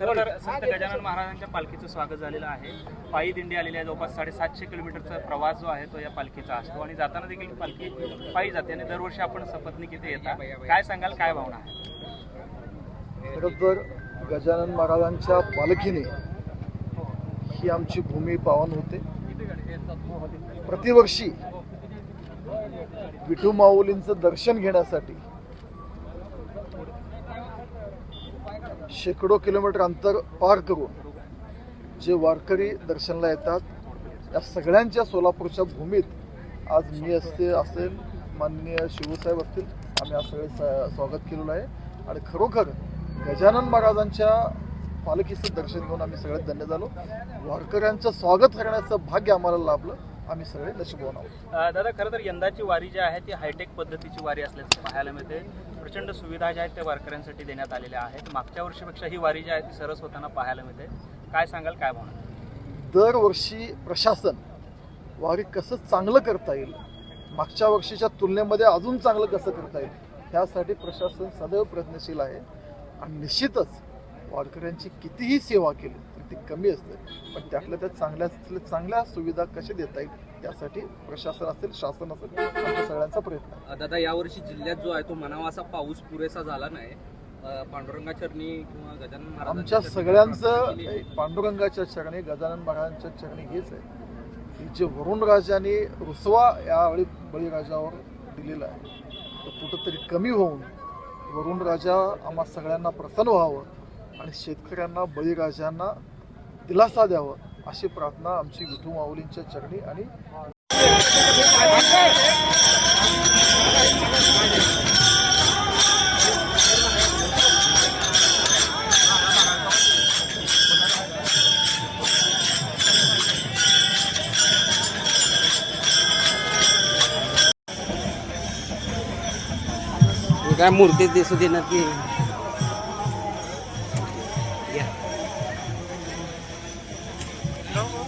खरं तर संत गजानन महाराजांच्या पालखीचं स्वागत झालेलं आहे. पायी दिंडी आलेली आहे. जवळपास 750 किलोमीटरचा प्रवास जो आहे तो या पालखीचा असतो आणि जाताना देखील पालखी पायी जाते आणि दरवर्षी आपण सपत्नीक इथे येता. काय सांगाल, काय भावना आहे? खरं तर गजानन महाराजांच्या पालखीने ही आमची भूमी पावन होते. प्रतिवर्षी विठू माऊलींचं दर्शन घेण्यासाठी शेकडो किलोमीटर अंतर पार करून जे वारकरी दर्शनला येतात, या सगळ्यांच्या सोलापूरच्या भूमीत आज मी असेल, माननीय शिवसाहेब असतील, आम्ही आज सगळे स्वागत केलेलं आहे. आणि खरोखर गजानन महाराजांच्या पालखीचं दर्शन घेऊन आम्ही सगळे धन्य झालो. वारकऱ्यांचं स्वागत करण्याचं भाग्य आम्हाला लाभलं. आम्ही सगळे नशीबवान आहोत. दादा, खरं तर यंदाची वारी जी आहे ती हायटेक पद्धतीची वारी असल्याचं पाहायला मिळते. प्रचंड सुविधा ज्या आहेत त्या वारकऱ्यांसाठी देण्यात आलेल्या आहेत. मागच्या वर्षीपेक्षा ही वारी जी आहे ती सरस होताना पाहायला मिळते. काय सांगाल, काय भावना? दरवर्षी प्रशासन वारी कसं चांगलं करता येईल, मागच्या वर्षीच्या तुलनेमध्ये अजून चांगलं कसं करता येईल, त्यासाठी प्रशासन सदैव प्रयत्नशील आहे. आणि निश्चितच वारकऱ्यांची कितीही सेवा केली तर ती कमी असते, पण त्यातल्या त्या चांगल्या सुविधा कशा देता येईल त्यासाठी प्रशासन असेल, शासन असेल, आमच्या सगळ्यांचा प्रयत्न आहे. दादा, यावर्षी जिल्ह्यात जो आहे तो म्हणावा असा पाऊस पुरेसा झाला नाही. पांडुरंगा चरणी किंवा गजानन महाराज आमच्या सगळ्यांचं पांडुरंगाच्या चरणी, गजानन महाराजांच्या चरणी हेच आहे की जे वरुण राजाने रुसवा यावेळी बळीराजावर दिलेला आहे तो कुठंतरी कमी होऊन वरुण राजा आम्हा सगळ्यांना प्रसन्न व्हावं आणि शेतकऱ्यांना, बळीराजांना दिलासा द्यावं अशी प्रार्थना आमची विठू माऊलींच्या चरणी आणि काय मूर्ती दिसू देणार की हॅलो.